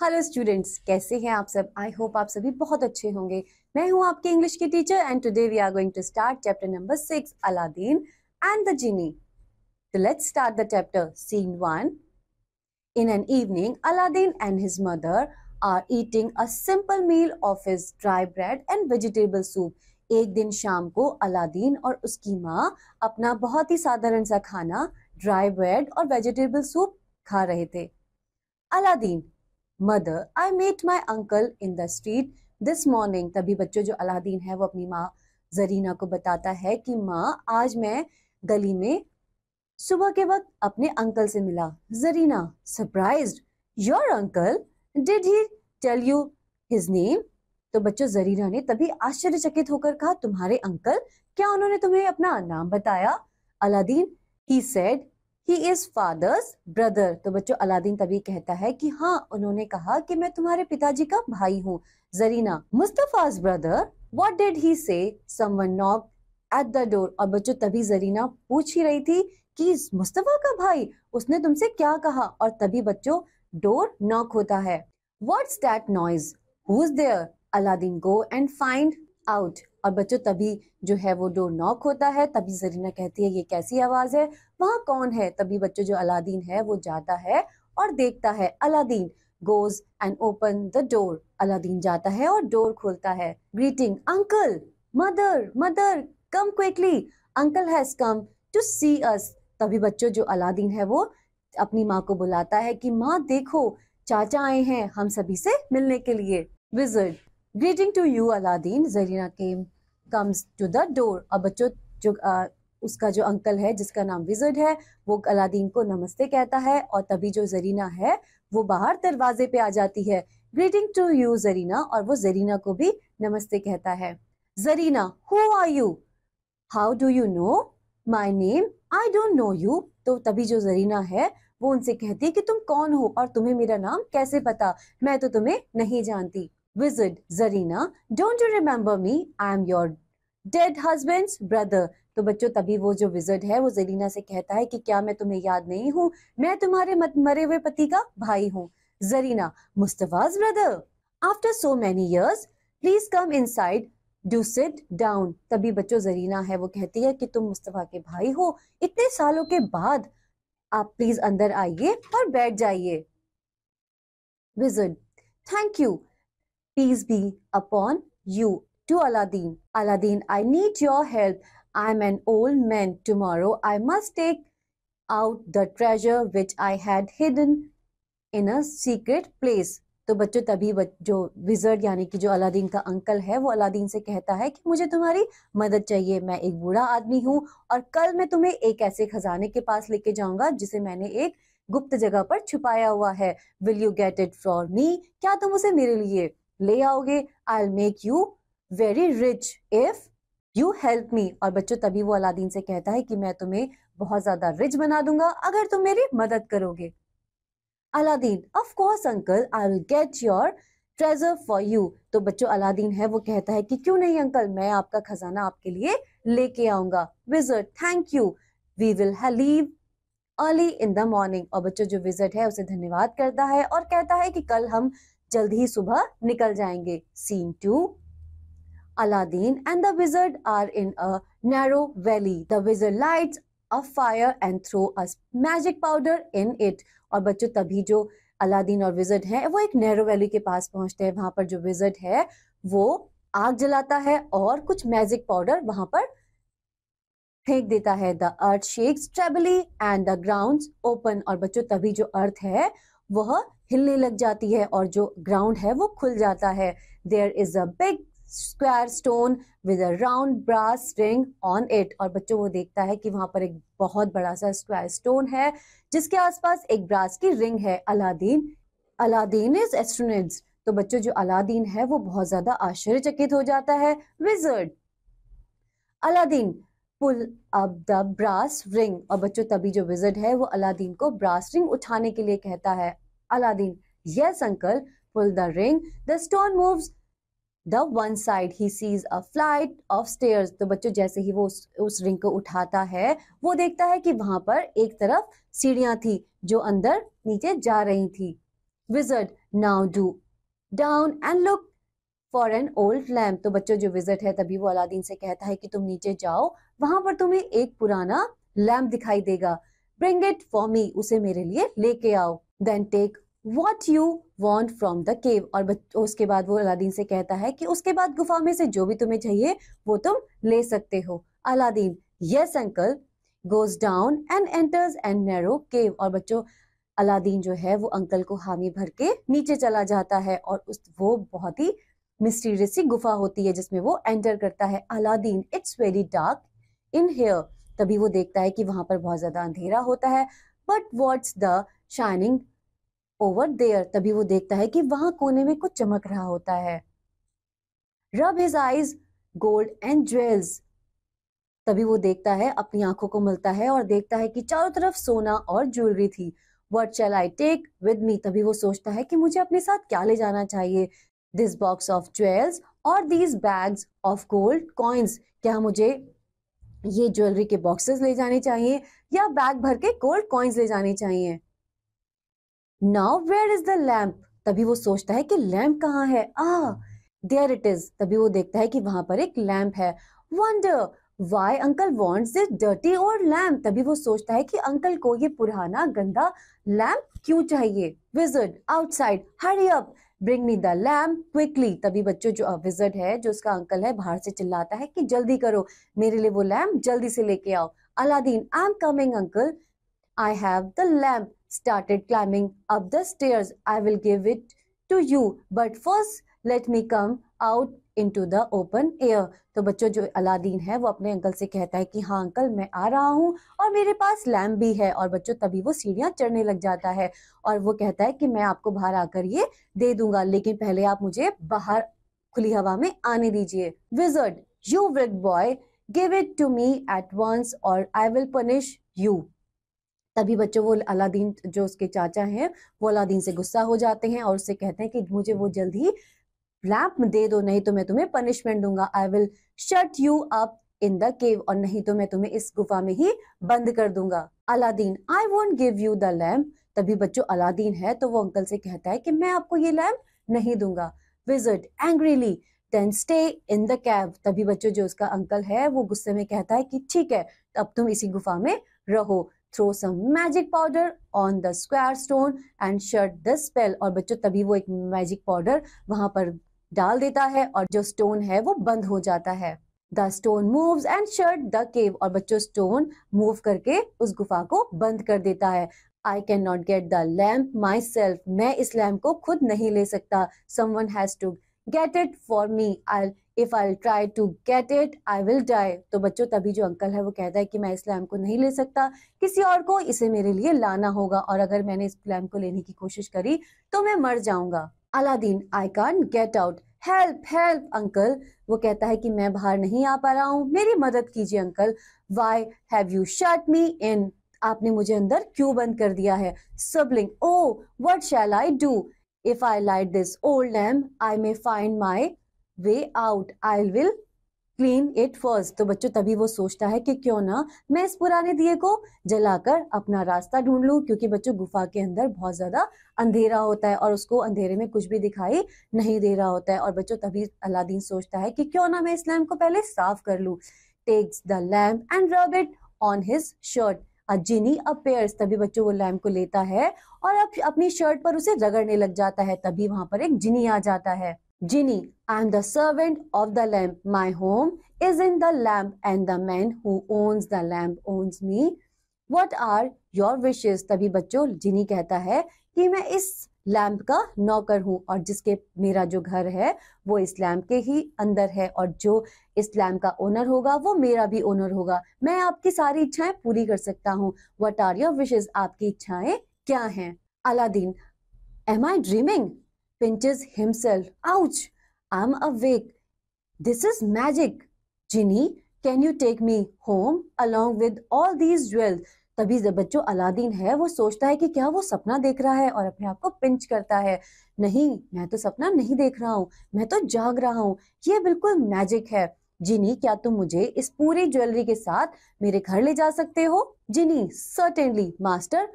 Hello students, कैसे हैं आप सब। आई होप आप सभी बहुत अच्छे होंगे। मैं हूं आपके इंग्लिश की teacher and today we are going to start chapter number 6 Aladdin and the genie. So let's start the chapter. Scene 1. In an evening, Aladdin and his mother are eating a simple meal of his dry bread and vegetable soup. एक दिन शाम को Aladdin और उसकी माँ अपना बहुत ही साधारण सा खाना ड्राई ब्रेड और वेजिटेबल सूप खा रहे थे। Aladdin, mother, I met my uncle in the street this morning. तभी बच्चों जो अलादीन है वो अपनी माँ जरीना को बताता है कि माँ, आज मैं गली में सुबह के वक्त अपने अंकल से मिला। Zarina, surprised, your uncle, did he tell you his name? तो बच्चों जरीना ने तभी आश्चर्यचकित होकर कहा, तुम्हारे अंकल, क्या उन्होंने तुम्हें अपना नाम बताया? Aladdin, he said he is fathers brother. तो बच्चों अलादीन तभी कहता है कि हाँ, उन्होंने कहा कि मैं तुम्हारे पिताजी का भाई हूँ। Zarina, Mustafa's brother, what did he say? Someone knock at the door. और बच्चों तभी जरीना पूछ ही रही थी कि मुस्तफा का भाई, उसने तुमसे क्या कहा? और तभी बच्चों डोर नॉक होता है। What's that noise? Who is there? Aladdin, go and find out. और बच्चों तभी जो है वो डोर नॉक होता है। तभी जरीना कहती है, ये कैसी आवाज है, वहां कौन है? तभी बच्चों जो अलादीन है वो जाता है और देखता है। Aladdin goes and open the door. Aladdin जाता है और डोर खोलता है। Greeting uncle, mother, mother, come quickly, uncle has come to see us. तभी बच्चों जो अलादीन है वो अपनी माँ को बुलाता है कि माँ देखो, चाचा आए हैं हम सभी से मिलने के लिए। Wizard, greeting to you Aladdin. Zarina comes to the door. और बच्चों जो उसका जो अंकल है जिसका नाम विजर्ड है वो अलादीन को नमस्ते कहता है। और तभी जो जरीना है वो बाहर दरवाजे पे आ जाती है। Greeting to you Zarina. और वो जरीना को भी नमस्ते कहता है। Zarina, who are you? How do you know my name? I don't know you. तो तभी जो जरीना है वो उनसे कहती है कि तुम कौन हो और तुम्हें मेरा नाम कैसे पता? मैं तो तुम्हें नहीं जानती। Wizard, Zarina, don't you remember me? I am your dead husband's brother. तो बच्चों तभी वो जो विजिट है वो जरीना से कहता है कि क्या मैं तुम्हें याद नहीं हूँ? मैं तुम्हारे मरे हुए पति का भाई हूँ। Zarina, Mustafa's brother, after so many years, please come inside, do sit down. तभी बच्चों जरीना है वो कहती है कि तुम मुस्तफा के भाई हो, इतने सालों के बाद आप प्लीज अंदर आइए और बैठ जाइए। Visit, thank you, peace be upon you. To Aladdin, Aladdin, I need your help. I'm an old man. Tomorrow I must take out the treasure which I had hidden in a secret place. तो बच्चों तभी जो wizard यानी कि जो Aladdin का uncle है वो अलादीन से कहता है कि मुझे तुम्हारी मदद चाहिए। मैं एक बूढ़ा आदमी हूँ और कल मैं तुम्हें एक ऐसे खजाने के पास लेके जाऊंगा जिसे मैंने एक गुप्त जगह पर छुपाया हुआ है। Will you get it for मी? क्या तुम उसे मेरे लिए ले आओगे? I'll make you very rich if you help me. और बच्चों तभी वो अलादीन से कहता है कि मैं तुम्हें बहुत ज्यादा रिच बना दूंगा अगर तुम मेरी मदद करोगे। Aladdin, of course uncle, I will get your treasure for you. तो बच्चों अलादीन है वो कहता है कि क्यों नहीं अंकल, मैं आपका खजाना आपके लिए लेके आऊंगा। Wizard, thank you, we will leave early in the morning. और बच्चों जो विजिट है उसे धन्यवाद करता है और कहता है कि कल हम जल्द ही सुबह निकल जाएंगे। Scene 2, Aladdin and the wizard are in a narrow valley. The wizard lights a fire and throw a magic powder in it. और बच्चों तभी जो अलादीन और विजर्ड है वो एक नैरो वैली के पास पहुंचते हैं। वहां पर जो विजर्ड है वो आग जलाता है और कुछ मैजिक पाउडर वहां पर फेंक देता है। The earth shakes terribly and the ground open. और बच्चों तभी जो अर्थ है वह हिलने लग जाती है और जो ग्राउंड है वो खुल जाता है। There is a big square stone with a round brass ring on it. और बच्चों वो देखता है कि वहां पर एक बहुत बड़ा सा स्क्वायर स्टोन है जिसके आसपास एक ब्रास की रिंग है। Aladdin is astonished. तो बच्चों जो अलादीन है वो बहुत ज्यादा आश्चर्यचकित हो जाता है। Wizard, Aladdin, pull up the brass ring. और बच्चों तभी जो विजर्ड है वो अलादीन को ब्रास रिंग उठाने के लिए कहता है। Aladdin, yes uncle, pull the ring, the stone moves the one side, he sees a flight of stairs. तो बच्चों जैसे ही वो उस रिंग को उठाता है वो देखता है कि वहां पर एक तरफ सीढ़ियां थी जो अंदर नीचे जा रही थी। Wizard, now do down and look for an old lamp. तो बच्चों जो विजिट है तभी वो अलादीन से कहता है कि तुम नीचे जाओ, वहां पर तुम्हें एक पुराना लैम्प दिखाई देगा। ब्रिंग इट फॉर मी, उसे मेरे लिए लेके आओ। Then take what you want from the cave. और उसके बाद वो अलादीन से कहता है कि उसके बाद गुफा में से जो भी तुम्हें चाहिए वो तुम ले सकते हो। Aladdin yes uncle goes down and enters an narrow cave. और बच्चों अलादीन जो है वो अंकल को हामी भर के नीचे चला जाता है और वो बहुत ही मिस्टीरियस सी गुफा होती है जिसमें वो एंटर करता है। Aladdin it's very dark in here. तभी वो देखता है कि वहां पर बहुत ज्यादा अंधेरा होता है। But what's the shining over there. तभी वो देखता है कि वहां कोने में कुछ चमक रहा होता है। रब his eyes gold and jewels. तभी वो देखता है, अपनी आंखों को मलता है और देखता है कि चारों तरफ सोना और ज्वेलरी थी। What shall I take with me. तभी वो सोचता है कि मुझे अपने साथ क्या ले जाना चाहिए। दिस बॉक्स ऑफ ज्वेल्स और these bags of gold coins. क्या मुझे ये ज्वेलरी के बॉक्सेस ले जाने चाहिए या बैग भर के गोल्ड कॉइन्स ले जाने चाहिए। Now where is the lamp. तभी वो सोचता है कि लैम्प कहाँ है। There it is. तभी वो देखता है कि वहां पर एक लैम्प है। Wonder why uncle wants this dirty और लैम्प। तभी वो सोचता है कि अंकल को ये पुराना गंदा लैम्प क्यों चाहिए। Wizard outside hurry up bring me the lamp quickly. तभी बच्चों जो विजर्ड है, जो उसका अंकल है, बाहर से चिल्लाता है कि जल्दी करो, मेरे लिए वो लैम्प जल्दी से लेके आओ। Aladdin I am coming uncle, I have the lamp. Started climbing up the stairs. I will give it to you, but first let me come out into the open air. तो बच्चों जो Aladdin है वो अपने uncle से कहता है कि हाँ अंकल मैं आ रहा हूँ और मेरे पास लैम्प भी है। और बच्चों तभी वो सीढ़ियाँ चढ़ने लग जाता है और वो कहता है कि मैं आपको बाहर आकर ये दे दूंगा, लेकिन पहले आप मुझे बाहर खुली हवा में आने दीजिए। Wizard you wicked boy give it to me at once और आई विल पनिश यू। तभी बच्चों वो अलादीन जो उसके चाचा हैं वो अलादीन से गुस्सा हो जाते हैं और उससे कहते हैं कि मुझे वो जल्द ही लैम्प दे दो, नहीं तो मैं तुम्हें पनिशमेंट दूंगा। I will shut you up in the cave. और नहीं तो मैं तुम्हें इस गुफा में ही बंद कर दूंगा। Aladdin I won't give you the lamp. तभी बच्चों अलादीन है तो वो अंकल से कहता है कि मैं आपको ये लैम्प नहीं दूंगा। Visit angrily then stay in the cave. तभी बच्चों जो उसका अंकल है वो गुस्से में कहता है कि ठीक है अब तुम इसी गुफा में रहो। Throw some magic powder on the square stone and shut the spell. और बच्चों तभी वो एक मैजिक पाउडर वहां पर डाल देता है और जो स्टोन है वो बंद हो जाता है। The stone moves and shut the cave. और बच्चों स्टोन मूव करके उस गुफा को बंद कर देता है। I can not get the lamp myself. मैं इस लैम्प को खुद नहीं ले सकता। Someone has to get it for me. If I try to get it I will die. तो बच्चों तभी जो अंकल है वो कहता है कि मैं इस लैम्प को नहीं ले सकता, किसी और को इसे मेरे लिए लाना होगा और अगर मैंने इस लैम्प को लेने की कोशिश करी तो मैं मर जाऊंगा। Aladdin I can't get out help help uncle. वो कहता है कि मैं बाहर नहीं आ पा रहा हूँ, मेरी मदद कीजिए uncle. Why have you shut me in. आपने मुझे अंदर क्यों बंद कर दिया है। Sibling oh what shall I do if I light this old lamp I may find my way out I will clean it first. तो बच्चों तभी वो सोचता है कि क्यों ना मैं इस पुराने दिए को जलाकर अपना रास्ता ढूंढ लूं, क्योंकि बच्चों गुफा के अंदर बहुत ज्यादा अंधेरा होता है और उसको अंधेरे में कुछ भी दिखाई नहीं दे रहा होता है। और बच्चों तभी अलादीन सोचता है कि क्यों ना मैं इस लैम्प को पहले साफ कर लूं। Takes the lamp and rub it on his shirt. A genie appears. तभी बच्चों वो लैम्प को लेता है और अपनी शर्ट पर उसे रगड़ने लग जाता है। तभी वहां पर एक जिनी आ जाता है। Genie, I am the servant of the lamp. My home is in the lamp and the man who owns the lamp owns me. What are your wishes? तभी बच्चों जिनी कहता है कि मैं इस लैम्प का नौकर हूँ और जिसके मेरा जो घर है वो इस लैम्प के ही अंदर है और जो इस लैम्प का ओनर होगा वो मेरा भी ओनर होगा। मैं आपकी सारी इच्छाएं पूरी कर सकता हूँ। What are your wishes? आपकी इच्छाएं क्या हैं? Aladdin, Am I dreaming? Pinches himself. Ouch! I'm awake. This is magic. Genie, can you take me home along with all these jewels? तभी जब बच्चों अलादीन है वो सोचता है कि क्या वो सपना देख रहा है और अपने आप को पिंच करता है। नहीं, मैं तो सपना नहीं देख रहा हूँ, मैं तो जाग रहा हूँ, ये बिल्कुल मैजिक है। जिनी, क्या तुम मुझे इस पूरी ज्वेलरी के साथ मेरे घर ले जा सकते हो? Genie, certainly master,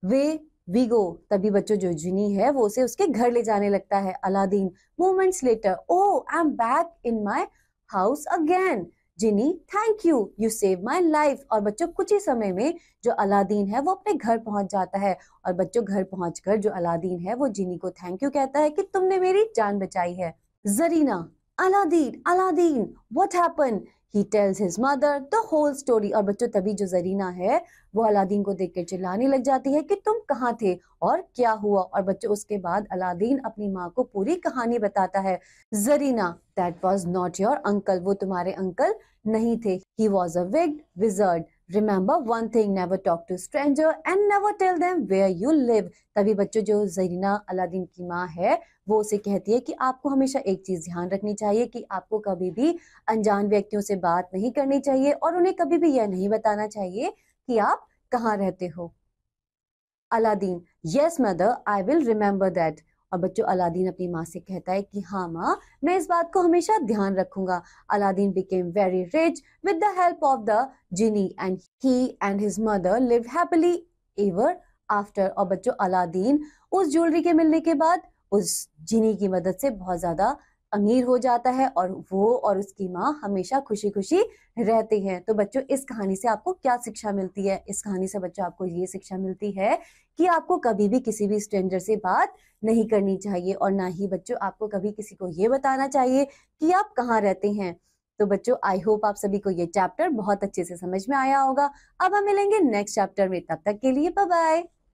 way we go, तभी बच्चों जो जिनी है वो उसे उसके घर ले जाने लगता है। Aladdin moments later, oh I am back in my house again. Genie thank you, you save my life. और बच्चों कुछ ही समय में जो अलादीन है वो अपने घर पहुंच जाता है। और बच्चों घर पहुंचकर जो अलादीन है वो जिनी को थैंक यू कहता है कि तुमने मेरी जान बचाई है। Zarina, Aladdin Aladdin what happened, he tells his mother the whole story. और बच्चों तभी जो जरीना है वो अलादीन को देखकर चिल्लाने लग जाती है कि तुम कहाँ थे और क्या हुआ। और बच्चों उसके बाद अलादीन अपनी माँ को पूरी कहानी बताता है। Zarina, that was not your uncle, वो तुम्हारे अंकल नहीं थे। He was a wicked wizard, remember one thing, never talk to stranger and never tell them where you live. तभी बच्चों जो जरीना अलादीन की माँ है वो उसे कहती है कि आपको हमेशा एक चीज ध्यान रखनी चाहिए कि आपको कभी भी अनजान व्यक्तियों से बात नहीं करनी चाहिए और उन्हें कभी भी यह नहीं बताना चाहिए कि आप कहाँ रहते हो। Aladdin, yes mother I will remember that. और बच्चों अलादीन अपनी माँ से कहता है कि हाँ माँ, मैं इस बात को हमेशा ध्यान रखूंगा। Aladdin became very rich with the help of the genie and he and his mother lived happily ever after। और बच्चों अलादीन उस ज्वेलरी के मिलने के बाद उस जिनी की मदद से बहुत ज्यादा अमीर हो जाता है और वो और उसकी माँ हमेशा खुशी खुशी रहते हैं। तो बच्चों इस कहानी से आपको क्या शिक्षा मिलती है? इस कहानी से बच्चों आपको ये शिक्षा मिलती है कि आपको कभी भी किसी भी स्ट्रेंजर से बात नहीं करनी चाहिए और ना ही बच्चों आपको कभी किसी को ये बताना चाहिए कि आप कहाँ रहते हैं। तो बच्चों आई होप आप सभी को ये चैप्टर बहुत अच्छे से समझ में आया होगा। अब हम मिलेंगे नेक्स्ट चैप्टर में, तब तक के लिए बाय बाय।